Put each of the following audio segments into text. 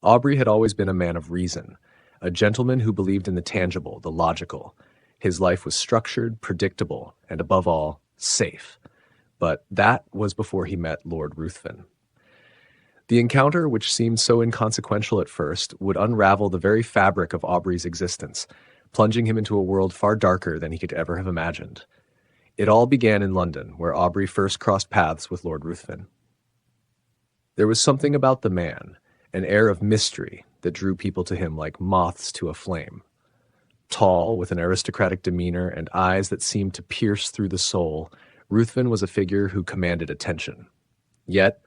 Aubrey had always been a man of reason, a gentleman who believed in the tangible, the logical. His life was structured, predictable, and above all, safe. But that was before he met Lord Ruthven. The encounter, which seemed so inconsequential at first, would unravel the very fabric of Aubrey's existence, plunging him into a world far darker than he could ever have imagined. It all began in London, where Aubrey first crossed paths with Lord Ruthven. There was something about the man, an air of mystery that drew people to him like moths to a flame. Tall, with an aristocratic demeanor and eyes that seemed to pierce through the soul, Ruthven was a figure who commanded attention. Yet,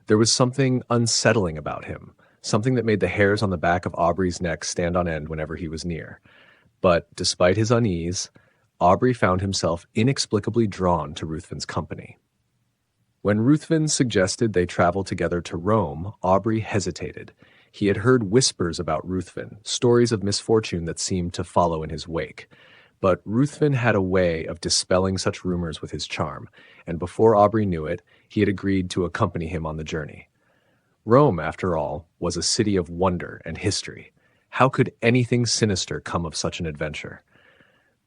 there was something unsettling about him, something that made the hairs on the back of Aubrey's neck stand on end whenever he was near. But despite his unease, Aubrey found himself inexplicably drawn to Ruthven's company. When Ruthven suggested they travel together to Rome, Aubrey hesitated. He had heard whispers about Ruthven, stories of misfortune that seemed to follow in his wake. But Ruthven had a way of dispelling such rumors with his charm, and before Aubrey knew it, he had agreed to accompany him on the journey. Rome, after all, was a city of wonder and history. How could anything sinister come of such an adventure?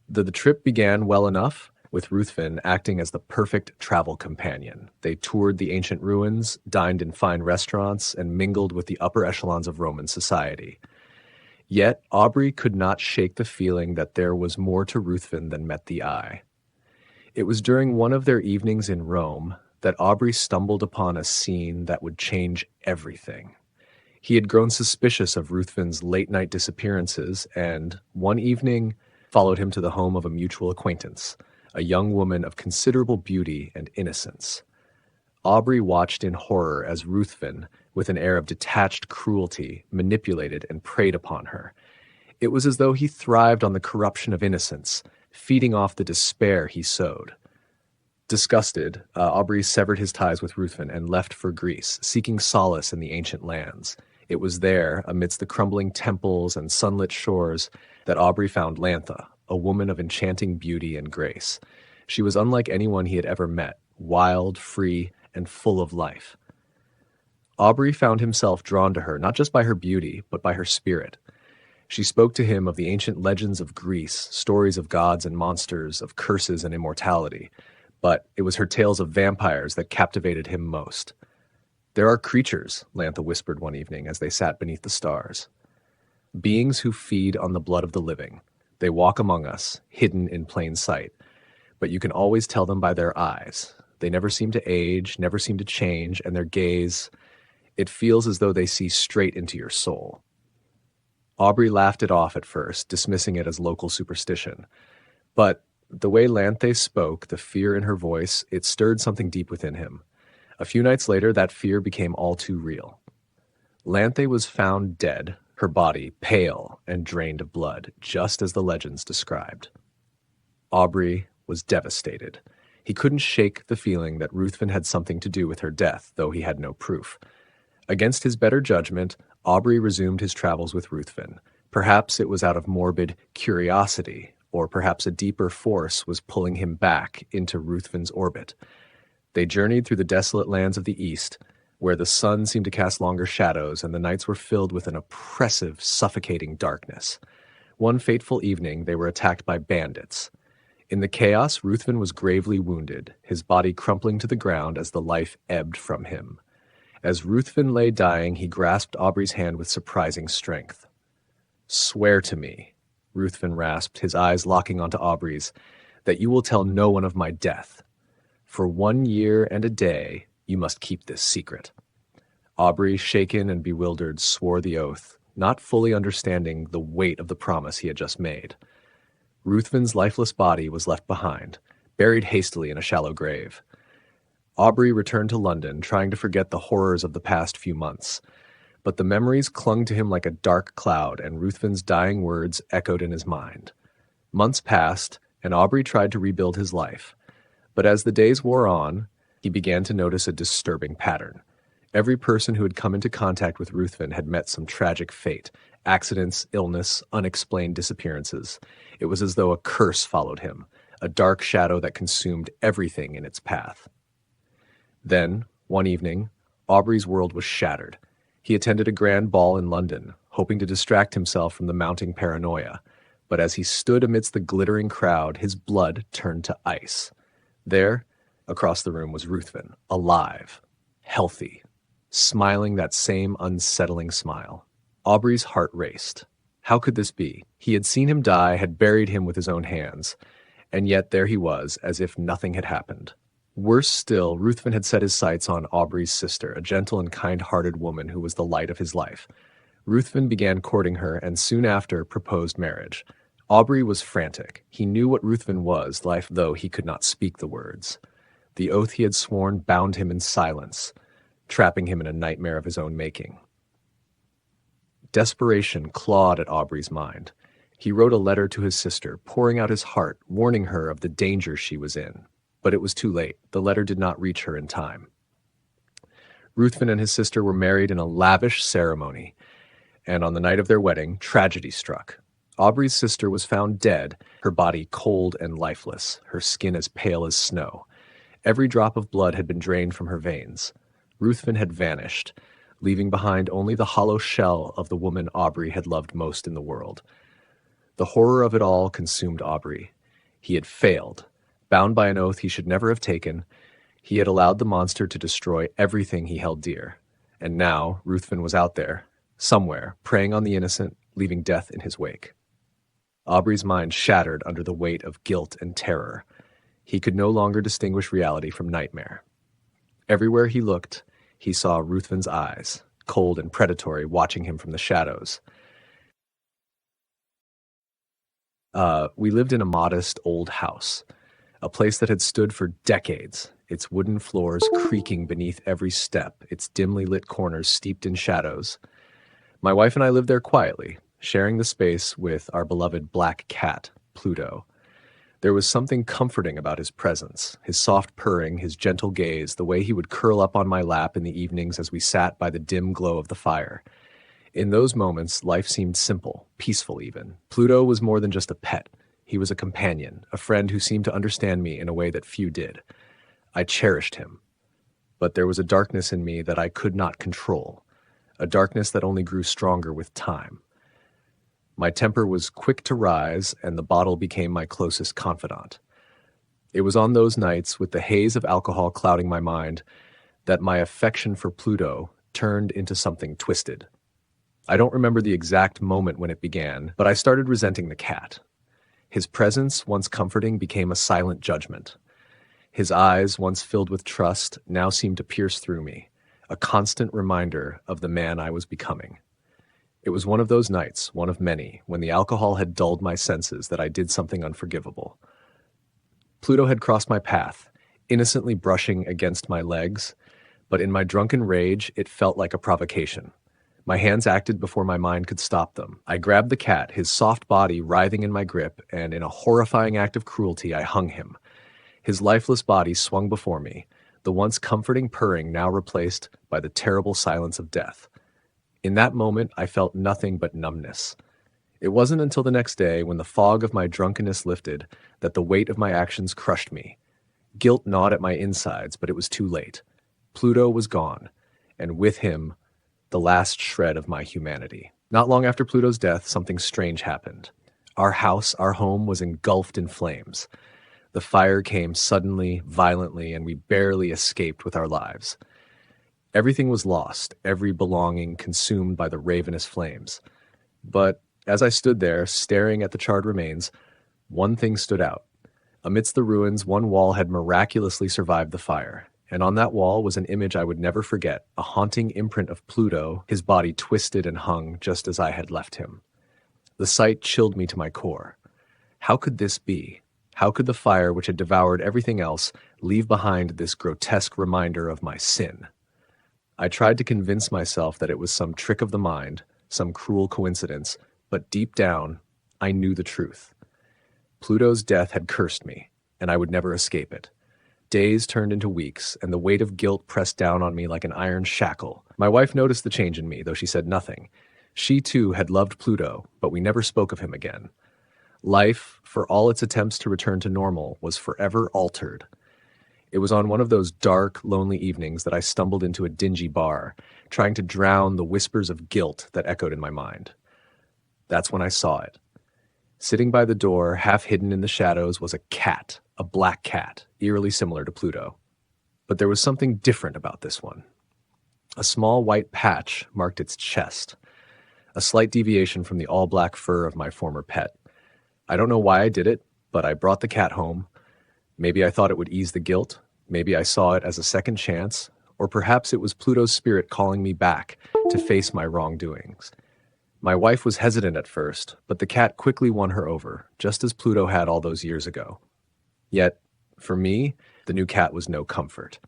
The trip began well enough, with Ruthven acting as the perfect travel companion. They toured the ancient ruins, dined in fine restaurants, and mingled with the upper echelons of Roman society. Yet Aubrey could not shake the feeling that there was more to Ruthven than met the eye. It was during one of their evenings in Rome that Aubrey stumbled upon a scene that would change everything. He had grown suspicious of Ruthven's late-night disappearances and, one evening, followed him to the home of a mutual acquaintance, a young woman of considerable beauty and innocence. Aubrey watched in horror as Ruthven, with an air of detached cruelty, manipulated and preyed upon her. It was as though he thrived on the corruption of innocence, feeding off the despair he sowed. Disgusted, Aubrey severed his ties with Ruthven and left for Greece, seeking solace in the ancient lands. It was there, amidst the crumbling temples and sunlit shores, that Aubrey found Lantha, a woman of enchanting beauty and grace. She was unlike anyone he had ever met, wild, free, and full of life. Aubrey found himself drawn to her not just by her beauty, but by her spirit. She spoke to him of the ancient legends of Greece, stories of gods and monsters, of curses and immortality, but it was her tales of vampires that captivated him most. "There are creatures," Lantha whispered one evening as they sat beneath the stars. "Beings who feed on the blood of the living. They walk among us, hidden in plain sight, but you can always tell them by their eyes. They never seem to age, never seem to change, and their gaze, it feels as though they see straight into your soul." Aubrey laughed it off at first, dismissing it as local superstition. But the way Lanthe spoke, the fear in her voice, it stirred something deep within him. A few nights later, that fear became all too real. Lanthe was found dead, her body pale and drained of blood, just as the legends described. Aubrey was devastated. He couldn't shake the feeling that Ruthven had something to do with her death, though he had no proof. Against his better judgment, Aubrey resumed his travels with Ruthven. Perhaps it was out of morbid curiosity, or perhaps a deeper force was pulling him back into Ruthven's orbit. They journeyed through the desolate lands of the East, where the sun seemed to cast longer shadows and the nights were filled with an oppressive, suffocating darkness. One fateful evening, they were attacked by bandits. In the chaos, Ruthven was gravely wounded, his body crumpling to the ground as the life ebbed from him. As Ruthven lay dying, he grasped Aubrey's hand with surprising strength. "Swear to me," Ruthven rasped, his eyes locking onto Aubrey's, "that you will tell no one of my death. For 1 year and a day, you must keep this secret." Aubrey, shaken and bewildered, swore the oath, not fully understanding the weight of the promise he had just made. Ruthven's lifeless body was left behind, buried hastily in a shallow grave. Aubrey returned to London, trying to forget the horrors of the past few months. But the memories clung to him like a dark cloud, and Ruthven's dying words echoed in his mind. Months passed, and Aubrey tried to rebuild his life. But as the days wore on, he began to notice a disturbing pattern. Every person who had come into contact with Ruthven had met some tragic fate, accidents, illness, unexplained disappearances. It was as though a curse followed him, a dark shadow that consumed everything in its path. Then, one evening, Aubrey's world was shattered. He attended a grand ball in London, hoping to distract himself from the mounting paranoia. But as he stood amidst the glittering crowd, his blood turned to ice. There, across the room, was Ruthven, alive, healthy, smiling that same unsettling smile. Aubrey's heart raced. How could this be? He had seen him die, had buried him with his own hands, and yet there he was, as if nothing had happened. Worse still, Ruthven had set his sights on Aubrey's sister, a gentle and kind-hearted woman who was the light of his life. Ruthven began courting her and soon after proposed marriage. Aubrey was frantic. He knew what Ruthven was, life though he could not speak the words. The oath he had sworn bound him in silence, trapping him in a nightmare of his own making. Desperation clawed at Aubrey's mind. He wrote a letter to his sister, pouring out his heart, warning her of the danger she was in. But it was too late. The letter did not reach her in time. Ruthven and his sister were married in a lavish ceremony, and on the night of their wedding, tragedy struck. Aubrey's sister was found dead, her body cold and lifeless, her skin as pale as snow. Every drop of blood had been drained from her veins. Ruthven had vanished, leaving behind only the hollow shell of the woman Aubrey had loved most in the world. The horror of it all consumed Aubrey. He had failed. Bound by an oath he should never have taken, he had allowed the monster to destroy everything he held dear. And now Ruthven was out there, somewhere, preying on the innocent, leaving death in his wake. Aubrey's mind shattered under the weight of guilt and terror. He could no longer distinguish reality from nightmare. Everywhere he looked, he saw Ruthven's eyes, cold and predatory, watching him from the shadows. We lived in a modest old house, a place that had stood for decades, its wooden floors creaking beneath every step, its dimly lit corners steeped in shadows. My wife and I lived there quietly, sharing the space with our beloved black cat, Pluto. There was something comforting about his presence, his soft purring, his gentle gaze, the way he would curl up on my lap in the evenings as we sat by the dim glow of the fire. In those moments, life seemed simple, peaceful even. Pluto was more than just a pet. He was a companion, a friend who seemed to understand me in a way that few did. I cherished him. But there was a darkness in me that I could not control, a darkness that only grew stronger with time. My temper was quick to rise, and the bottle became my closest confidant. It was on those nights, with the haze of alcohol clouding my mind, that my affection for Pluto turned into something twisted. I don't remember the exact moment when it began, but I started resenting the cat. His presence, once comforting, became a silent judgment. His eyes, once filled with trust, now seemed to pierce through me, a constant reminder of the man I was becoming. It was one of those nights, one of many, when the alcohol had dulled my senses, that I did something unforgivable. Pluto had crossed my path, innocently brushing against my legs, but in my drunken rage, it felt like a provocation. My hands acted before my mind could stop them. I grabbed the cat, his soft body writhing in my grip, and in a horrifying act of cruelty, I hung him. His lifeless body swung before me, the once comforting purring now replaced by the terrible silence of death. In that moment, I felt nothing but numbness. It wasn't until the next day, when the fog of my drunkenness lifted, that the weight of my actions crushed me. Guilt gnawed at my insides, but it was too late. Pluto was gone, and with him, the last shred of my humanity. Not long after Pluto's death, something strange happened. Our house, our home, was engulfed in flames. The fire came suddenly, violently, and we barely escaped with our lives. Everything was lost, every belonging consumed by the ravenous flames. But as I stood there, staring at the charred remains, one thing stood out. Amidst the ruins, one wall had miraculously survived the fire, and on that wall was an image I would never forget, a haunting imprint of Pluto, his body twisted and hung just as I had left him. The sight chilled me to my core. How could this be? How could the fire, which had devoured everything else, leave behind this grotesque reminder of my sin? I tried to convince myself that it was some trick of the mind, some cruel coincidence, but deep down, I knew the truth. Pluto's death had cursed me, and I would never escape it. Days turned into weeks, and the weight of guilt pressed down on me like an iron shackle. My wife noticed the change in me, though she said nothing. She, too, had loved Pluto, but we never spoke of him again. Life, for all its attempts to return to normal, was forever altered. It was on one of those dark, lonely evenings that I stumbled into a dingy bar, trying to drown the whispers of guilt that echoed in my mind. That's when I saw it. Sitting by the door, half hidden in the shadows, was a cat, a black cat, eerily similar to Pluto. But there was something different about this one. A small white patch marked its chest, a slight deviation from the all-black fur of my former pet. I don't know why I did it, but I brought the cat home. Maybe I thought it would ease the guilt, maybe I saw it as a second chance, or perhaps it was Pluto's spirit calling me back to face my wrongdoings. My wife was hesitant at first, but the cat quickly won her over, just as Pluto had all those years ago. Yet, for me, the new cat was no comfort.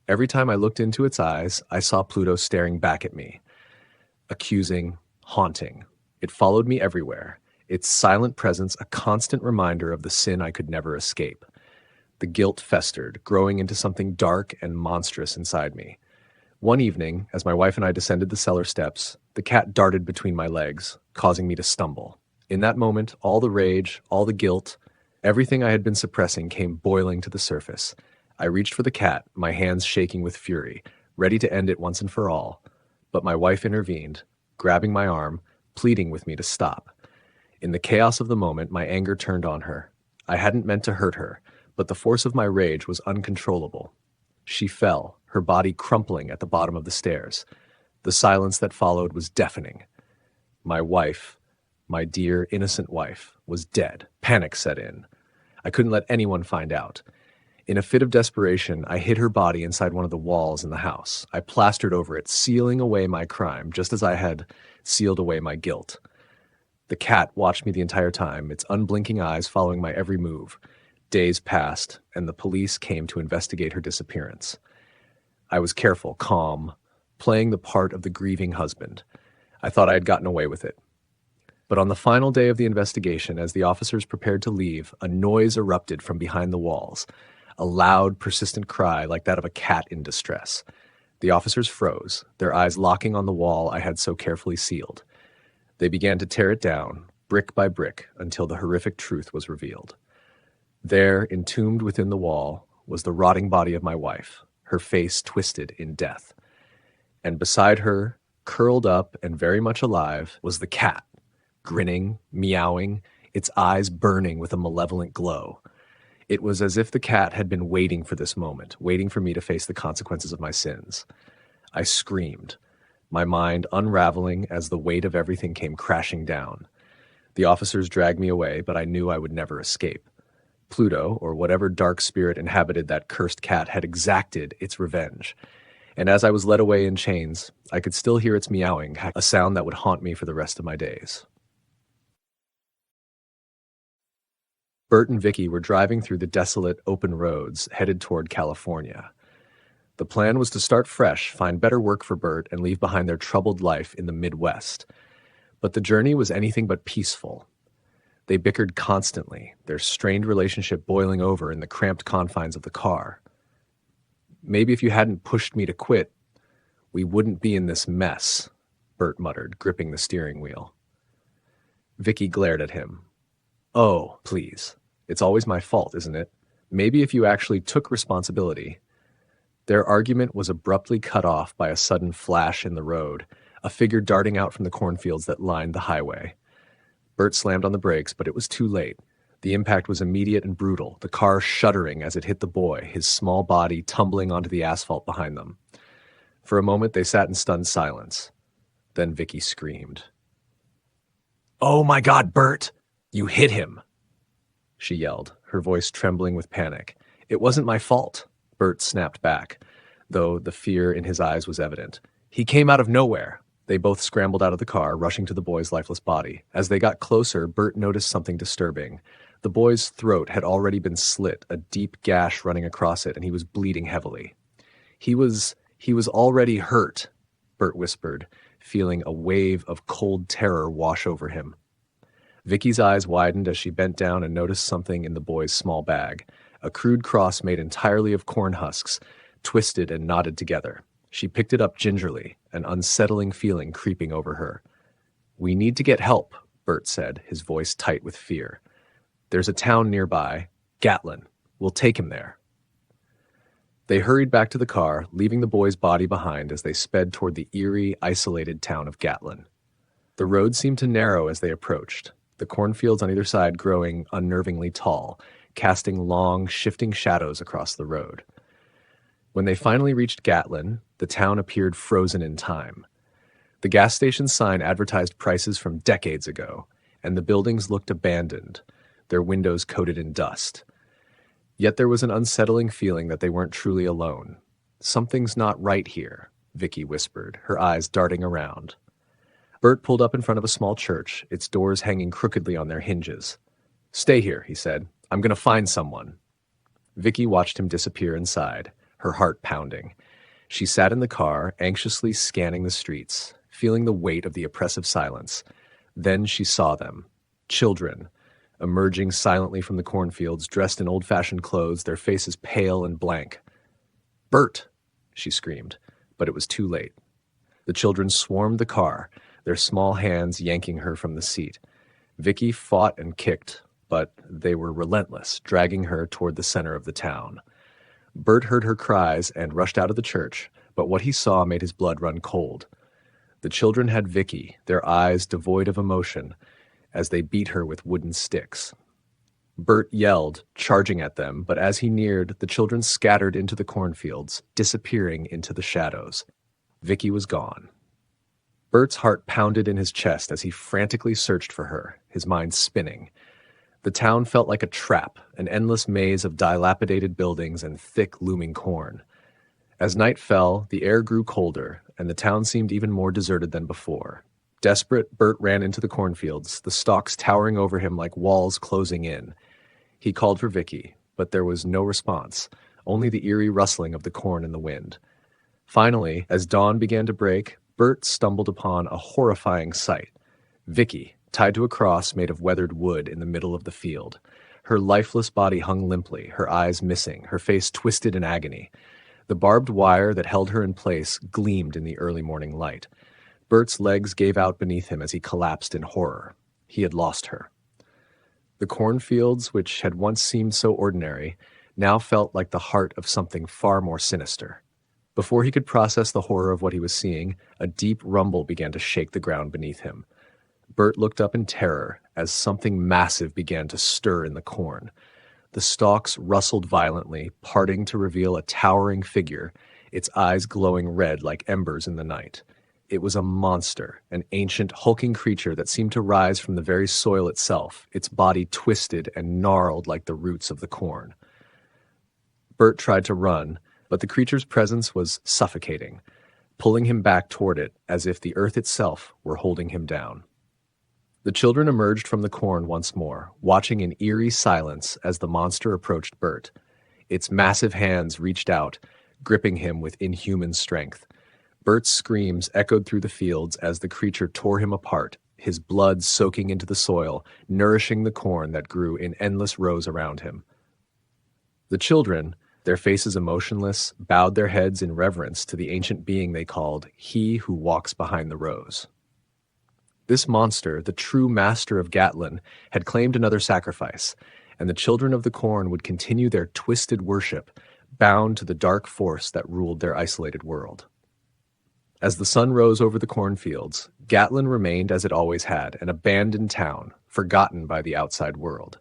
Every time I looked into its eyes, I saw Pluto staring back at me, accusing, haunting. It followed me everywhere, its silent presence a constant reminder of the sin I could never escape. The guilt festered, growing into something dark and monstrous inside me. One evening, as my wife and I descended the cellar steps, the cat darted between my legs, causing me to stumble. In that moment, all the rage, all the guilt, everything I had been suppressing came boiling to the surface. I reached for the cat, my hands shaking with fury, ready to end it once and for all. But my wife intervened, grabbing my arm, pleading with me to stop. In the chaos of the moment, my anger turned on her. I hadn't meant to hurt her, but the force of my rage was uncontrollable. She fell, her body crumpling at the bottom of the stairs. The silence that followed was deafening. My wife, my dear, innocent wife, was dead. Panic set in. I couldn't let anyone find out. In a fit of desperation, I hid her body inside one of the walls in the house. I plastered over it, sealing away my crime, just as I had sealed away my guilt. The cat watched me the entire time, its unblinking eyes following my every move. Days passed, and the police came to investigate her disappearance. I was careful, calm, playing the part of the grieving husband. I thought I had gotten away with it. But on the final day of the investigation, as the officers prepared to leave, a noise erupted from behind the walls, a loud, persistent cry like that of a cat in distress. The officers froze, their eyes locking on the wall I had so carefully sealed. They began to tear it down, brick by brick, until the horrific truth was revealed. There, entombed within the wall, was the rotting body of my wife, her face twisted in death. And beside her, curled up and very much alive, was the cat, grinning, meowing, its eyes burning with a malevolent glow. It was as if the cat had been waiting for this moment, waiting for me to face the consequences of my sins. I screamed, my mind unraveling as the weight of everything came crashing down. The officers dragged me away, but I knew I would never escape. Pluto, or whatever dark spirit inhabited that cursed cat, had exacted its revenge. And as I was led away in chains, I could still hear its meowing, a sound that would haunt me for the rest of my days. Bert and Vicky were driving through the desolate, open roads, headed toward California. The plan was to start fresh, find better work for Bert, and leave behind their troubled life in the Midwest. But the journey was anything but peaceful. They bickered constantly, their strained relationship boiling over in the cramped confines of the car. Maybe if you hadn't pushed me to quit, we wouldn't be in this mess, Bert muttered, gripping the steering wheel. Vicky glared at him. Oh, please. It's always my fault, isn't it? Maybe if you actually took responsibility. Their argument was abruptly cut off by a sudden flash in the road, a figure darting out from the cornfields that lined the highway. Bert slammed on the brakes, but it was too late. The impact was immediate and brutal, the car shuddering as it hit the boy, his small body tumbling onto the asphalt behind them. For a moment, they sat in stunned silence. Then Vicky screamed. "Oh my God, Bert! You hit him!" she yelled, her voice trembling with panic. "It wasn't my fault," Bert snapped back, though the fear in his eyes was evident. "He came out of nowhere." They both scrambled out of the car, rushing to the boy's lifeless body. As they got closer, Bert noticed something disturbing. The boy's throat had already been slit, a deep gash running across it, and he was bleeding heavily. He was already hurt," Bert whispered, feeling a wave of cold terror wash over him. Vicky's eyes widened as she bent down and noticed something in the boy's small bag, a crude cross made entirely of corn husks, twisted and knotted together. She picked it up gingerly, an unsettling feeling creeping over her. "We need to get help," Bert said, his voice tight with fear. "There's a town nearby, Gatlin. We'll take him there." They hurried back to the car, leaving the boy's body behind as they sped toward the eerie, isolated town of Gatlin. The road seemed to narrow as they approached, the cornfields on either side growing unnervingly tall, casting long, shifting shadows across the road. When they finally reached Gatlin, the town appeared frozen in time. The gas station sign advertised prices from decades ago, and the buildings looked abandoned, their windows coated in dust. Yet there was an unsettling feeling that they weren't truly alone. "Something's not right here," Vicky whispered, her eyes darting around. Bert pulled up in front of a small church, its doors hanging crookedly on their hinges. "Stay here," he said. "I'm going to find someone." Vicky watched him disappear inside, her heart pounding. She sat in the car, anxiously scanning the streets, feeling the weight of the oppressive silence. Then she saw them. Children, emerging silently from the cornfields, dressed in old-fashioned clothes, their faces pale and blank. "Bert!" she screamed, but it was too late. The children swarmed the car, their small hands yanking her from the seat. Vicky fought and kicked, but they were relentless, dragging her toward the center of the town. Bert heard her cries and rushed out of the church, but what he saw made his blood run cold. The children had Vicky, their eyes devoid of emotion, as they beat her with wooden sticks. Bert yelled, charging at them, but as he neared, the children scattered into the cornfields, disappearing into the shadows. Vicky was gone. Bert's heart pounded in his chest as he frantically searched for her, his mind spinning. The town felt like a trap, an endless maze of dilapidated buildings and thick, looming corn. As night fell, the air grew colder, and the town seemed even more deserted than before. Desperate, Bert ran into the cornfields, the stalks towering over him like walls closing in. He called for Vicky, but there was no response, only the eerie rustling of the corn in the wind. Finally, as dawn began to break, Bert stumbled upon a horrifying sight. Vicky, tied to a cross made of weathered wood in the middle of the field. Her lifeless body hung limply, her eyes missing, her face twisted in agony. The barbed wire that held her in place gleamed in the early morning light. Bert's legs gave out beneath him as he collapsed in horror. He had lost her. The cornfields, which had once seemed so ordinary, now felt like the heart of something far more sinister. Before he could process the horror of what he was seeing, a deep rumble began to shake the ground beneath him. Bert looked up in terror as something massive began to stir in the corn. The stalks rustled violently, parting to reveal a towering figure, its eyes glowing red like embers in the night. It was a monster, an ancient, hulking creature that seemed to rise from the very soil itself, its body twisted and gnarled like the roots of the corn. Bert tried to run, but the creature's presence was suffocating, pulling him back toward it as if the earth itself were holding him down. The children emerged from the corn once more, watching in eerie silence as the monster approached Bert. Its massive hands reached out, gripping him with inhuman strength. Bert's screams echoed through the fields as the creature tore him apart, his blood soaking into the soil, nourishing the corn that grew in endless rows around him. The children, their faces emotionless, bowed their heads in reverence to the ancient being they called He Who Walks Behind the Rows. This monster, the true master of Gatlin, had claimed another sacrifice, and the children of the corn would continue their twisted worship, bound to the dark force that ruled their isolated world. As the sun rose over the cornfields, Gatlin remained as it always had, an abandoned town, forgotten by the outside world.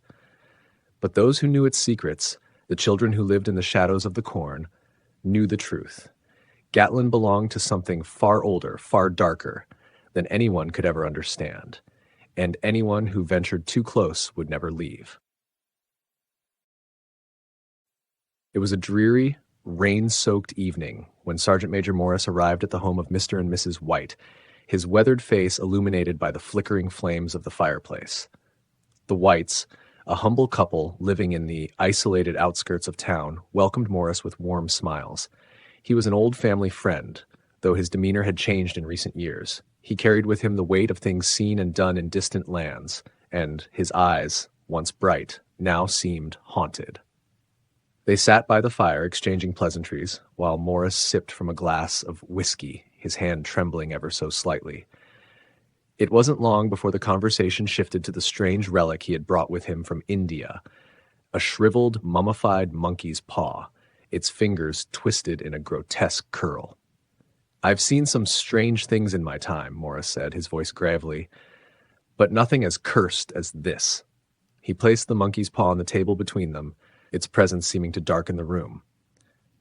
But those who knew its secrets, the children who lived in the shadows of the corn, knew the truth. Gatlin belonged to something far older, far darker, than anyone could ever understand, and anyone who ventured too close would never leave. It was a dreary, rain-soaked evening when Sergeant Major Morris arrived at the home of Mr. and Mrs. White, his weathered face illuminated by the flickering flames of the fireplace. The Whites, a humble couple living in the isolated outskirts of town, welcomed Morris with warm smiles. He was an old family friend, though his demeanor had changed in recent years. He carried with him the weight of things seen and done in distant lands, and his eyes, once bright, now seemed haunted. They sat by the fire exchanging pleasantries, while Morris sipped from a glass of whiskey, his hand trembling ever so slightly. It wasn't long before the conversation shifted to the strange relic he had brought with him from India, a shriveled, mummified monkey's paw. its fingers twisted in a grotesque curl. "I've seen some strange things in my time," Morris said, his voice gravely, "but nothing as cursed as this." He placed the monkey's paw on the table between them, its presence seeming to darken the room.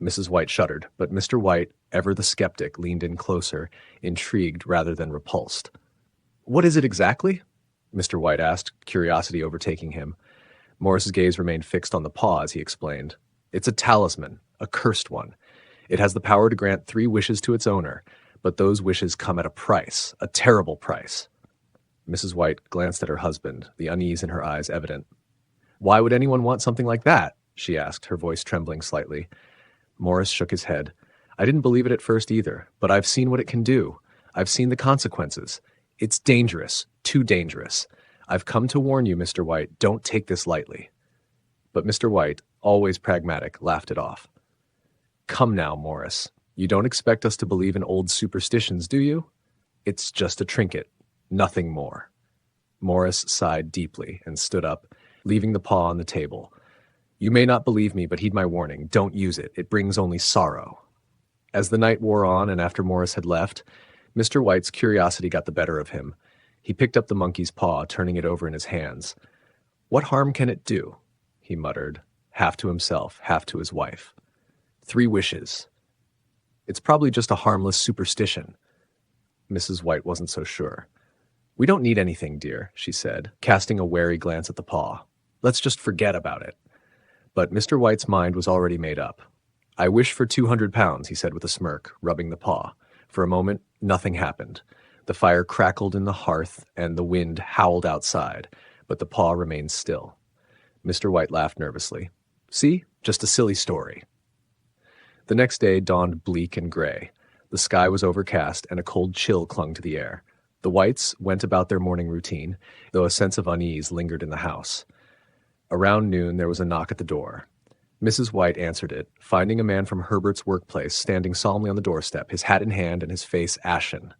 Mrs. White shuddered, but Mr. White, ever the skeptic, leaned in closer, intrigued rather than repulsed. "What is it exactly?" Mr. White asked, curiosity overtaking him. Morris's gaze remained fixed on the paw as he explained. "It's a talisman, a cursed one. It has the power to grant 3 wishes to its owner, but those wishes come at a price, a terrible price." Mrs. White glanced at her husband, the unease in her eyes evident. "Why would anyone want something like that?" she asked, her voice trembling slightly. Morris shook his head. "I didn't believe it at first either, but I've seen what it can do. I've seen the consequences. It's dangerous, too dangerous. I've come to warn you, Mr. White, don't take this lightly." But Mr. White, always pragmatic, laughed it off. "Come now, Morris. You don't expect us to believe in old superstitions, do you? It's just a trinket, nothing more." Morris sighed deeply and stood up, leaving the paw on the table. "You may not believe me, but heed my warning. Don't use it. It brings only sorrow." As the night wore on and after Morris had left, Mr. White's curiosity got the better of him. He picked up the monkey's paw, turning it over in his hands. "What harm can it do?" he muttered, half to himself, half to his wife. 3 wishes. It's probably just a harmless superstition." Mrs. White wasn't so sure. "We don't need anything, dear," she said, casting a wary glance at the paw. "Let's just forget about it." But Mr. White's mind was already made up. "I wish for 200 pounds, he said with a smirk, rubbing the paw. For a moment, nothing happened. The fire crackled in the hearth, and the wind howled outside, but the paw remained still. Mr. White laughed nervously. "See? Just a silly story." The next day dawned bleak and gray. The sky was overcast, and a cold chill clung to the air. The Whites went about their morning routine, though a sense of unease lingered in the house. Around noon, there was a knock at the door. Mrs. White answered it, finding a man from Herbert's workplace standing solemnly on the doorstep, his hat in hand and his face ashen.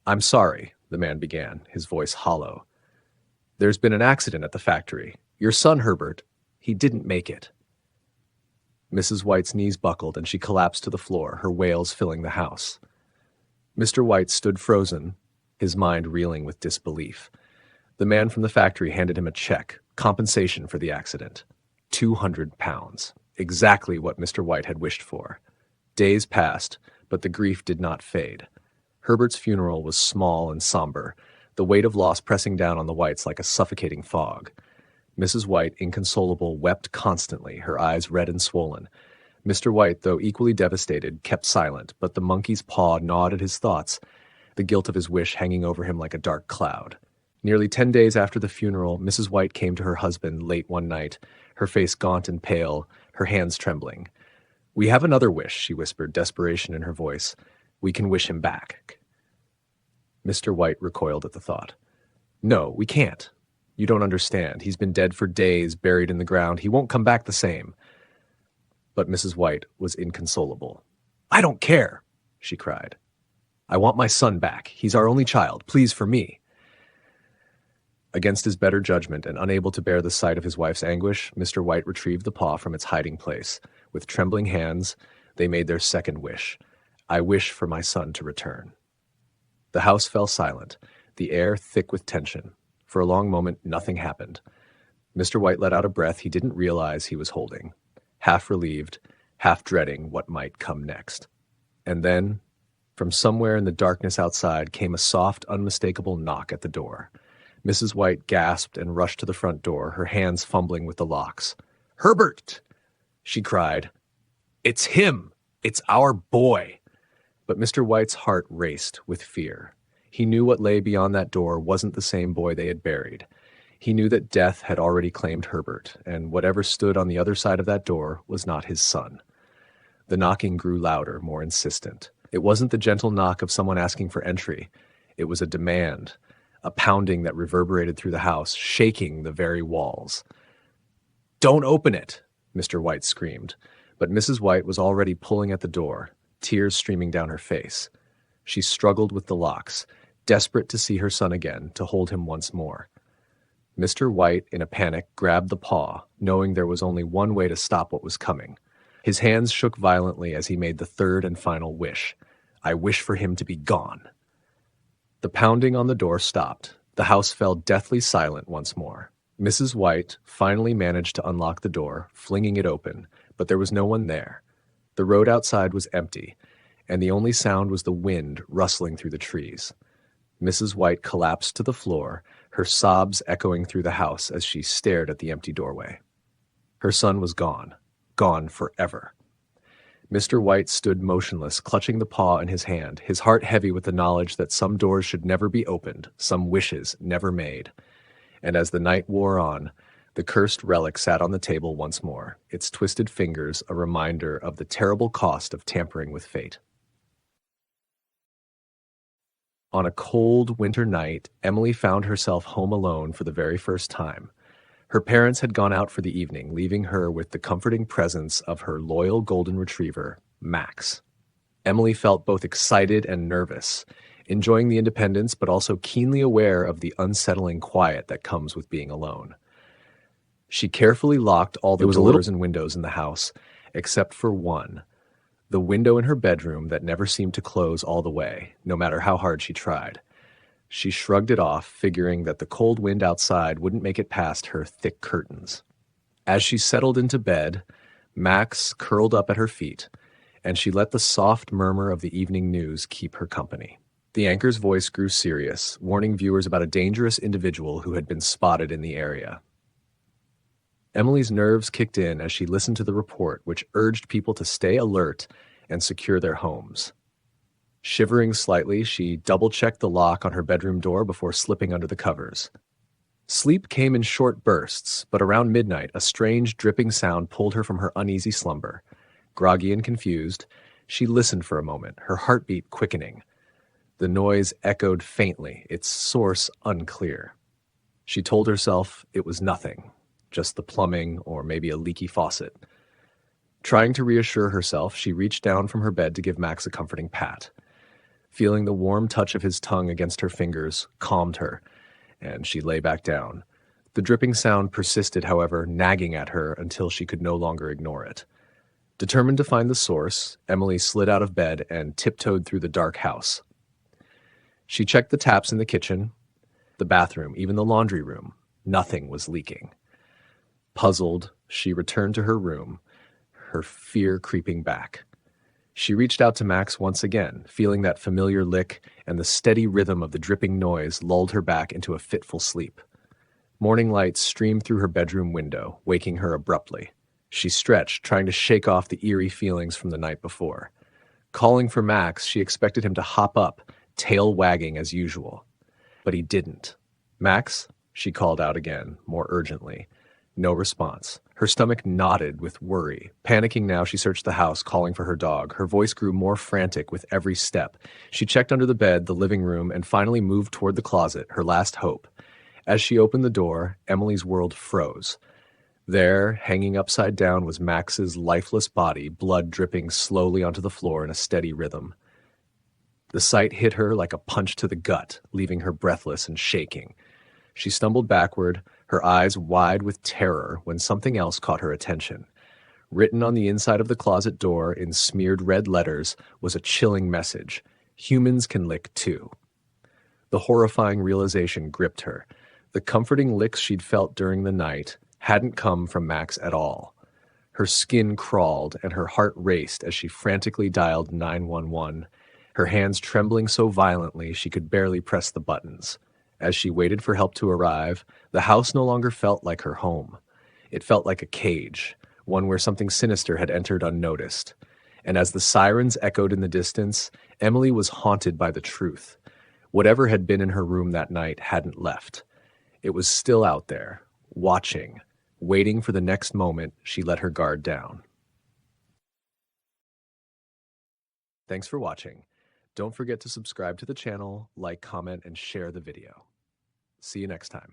"I'm sorry," the man began, his voice hollow. "There's been an accident at the factory. Your son, Herbert, he didn't make it." Mrs. White's knees buckled, and she collapsed to the floor, her wails filling the house. Mr. White stood frozen, his mind reeling with disbelief. The man from the factory handed him a check, compensation for the accident. 200 pounds. Exactly what Mr. White had wished for. Days passed, but the grief did not fade. Herbert's funeral was small and somber, the weight of loss pressing down on the Whites like a suffocating fog. Mrs. White, inconsolable, wept constantly, her eyes red and swollen. Mr. White, though equally devastated, kept silent, but the monkey's paw gnawed at his thoughts, the guilt of his wish hanging over him like a dark cloud. Nearly 10 days after the funeral, Mrs. White came to her husband late one night, her face gaunt and pale, her hands trembling. "We have another wish," she whispered, desperation in her voice. "We can wish him back." Mr. White recoiled at the thought. "No, we can't. You don't understand. He's been dead for days, buried in the ground. He won't come back the same." But Mrs. White was inconsolable. "I don't care," she cried. "I want my son back. He's our only child. Please, for me." Against his better judgment and unable to bear the sight of his wife's anguish, Mr. White retrieved the paw from its hiding place. With trembling hands, they made their second wish. "I wish for my son to return." The house fell silent, the air thick with tension. For a long moment, nothing happened. Mr. White let out a breath he didn't realize he was holding, half relieved, half dreading what might come next. And then, from somewhere in the darkness outside, came a soft, unmistakable knock at the door. Mrs. White gasped and rushed to the front door, her hands fumbling with the locks. "Herbert!" she cried. "It's him! It's our boy!" But Mr. White's heart raced with fear. He knew what lay beyond that door wasn't the same boy they had buried. He knew that death had already claimed Herbert, and whatever stood on the other side of that door was not his son. The knocking grew louder, more insistent. It wasn't the gentle knock of someone asking for entry. It was a demand, a pounding that reverberated through the house, shaking the very walls. "Don't open it!" Mr. White screamed. But Mrs. White was already pulling at the door, tears streaming down her face. She struggled with the locks, desperate to see her son again, to hold him once more. Mr. White, in a panic, grabbed the paw, knowing there was only one way to stop what was coming. His hands shook violently as he made the third and final wish. I wish for him to be gone. The pounding on the door stopped. The house fell deathly silent once more. Mrs. White finally managed to unlock the door, flinging it open, but there was no one there. The road outside was empty, and the only sound was the wind rustling through the trees. Mrs. White collapsed to the floor, her sobs echoing through the house as she stared at the empty doorway. Her son was gone forever. Mr. White stood motionless, clutching the paw in his hand, his heart heavy with the knowledge that some doors should never be opened, some wishes never made. And as the night wore on, the cursed relic sat on the table once more, its twisted fingers a reminder of the terrible cost of tampering with fate. On a cold winter night, Emily found herself home alone for the very first time. Her parents had gone out for the evening, leaving her with the comforting presence of her loyal golden retriever, Max. Emily felt both excited and nervous, enjoying the independence but also keenly aware of the unsettling quiet that comes with being alone. She carefully locked all the doors and windows in the house, except for one, the window in her bedroom that never seemed to close all the way, no matter how hard she tried. She shrugged it off, figuring that the cold wind outside wouldn't make it past her thick curtains. As she settled into bed, Max curled up at her feet, and she let the soft murmur of the evening news keep her company. The anchor's voice grew serious, warning viewers about a dangerous individual who had been spotted in the area. Emily's nerves kicked in as she listened to the report, which urged people to stay alert and secure their homes. Shivering slightly, she double-checked the lock on her bedroom door before slipping under the covers. Sleep came in short bursts, but around midnight, a strange dripping sound pulled her from her uneasy slumber. Groggy and confused, she listened for a moment, her heartbeat quickening. The noise echoed faintly, its source unclear. She told herself it was nothing, just the plumbing or maybe a leaky faucet. Trying to reassure herself, she reached down from her bed to give Max a comforting pat. Feeling the warm touch of his tongue against her fingers calmed her, and she lay back down. The dripping sound persisted, however, nagging at her until she could no longer ignore it. Determined to find the source, Emily slid out of bed and tiptoed through the dark house. She checked the taps in the kitchen, the bathroom, even the laundry room. Nothing was leaking. Puzzled, she returned to her room, her fear creeping back. She reached out to Max once again, feeling that familiar lick, and the steady rhythm of the dripping noise lulled her back into a fitful sleep. Morning light streamed through her bedroom window, waking her abruptly. She stretched, trying to shake off the eerie feelings from the night before. Calling for Max, she expected him to hop up, tail wagging as usual. But he didn't. "Max?" she called out again, more urgently. No response. Her stomach knotted with worry. Panicking now, she searched the house, calling for her dog. Her voice grew more frantic with every step. She checked under the bed, the living room, and finally moved toward the closet, her last hope. As she opened the door, Emily's world froze. There, hanging upside down, was Max's lifeless body, blood dripping slowly onto the floor in a steady rhythm. The sight hit her like a punch to the gut, leaving her breathless and shaking. She stumbled backward, her eyes wide with terror, when something else caught her attention. Written on the inside of the closet door in smeared red letters was a chilling message: "Humans can lick too." The horrifying realization gripped her. The comforting licks she'd felt during the night hadn't come from Max at all. Her skin crawled and her heart raced as she frantically dialed 911, her hands trembling so violently she could barely press the buttons. As she waited for help to arrive, the house no longer felt like her home. It felt like a cage, one where something sinister had entered unnoticed. And as the sirens echoed in the distance, Emily was haunted by the truth. Whatever had been in her room that night hadn't left. It was still out there, watching, waiting for the next moment she let her guard down. Thanks for watching. Don't forget to subscribe to the channel, like, comment, and share the video. See you next time.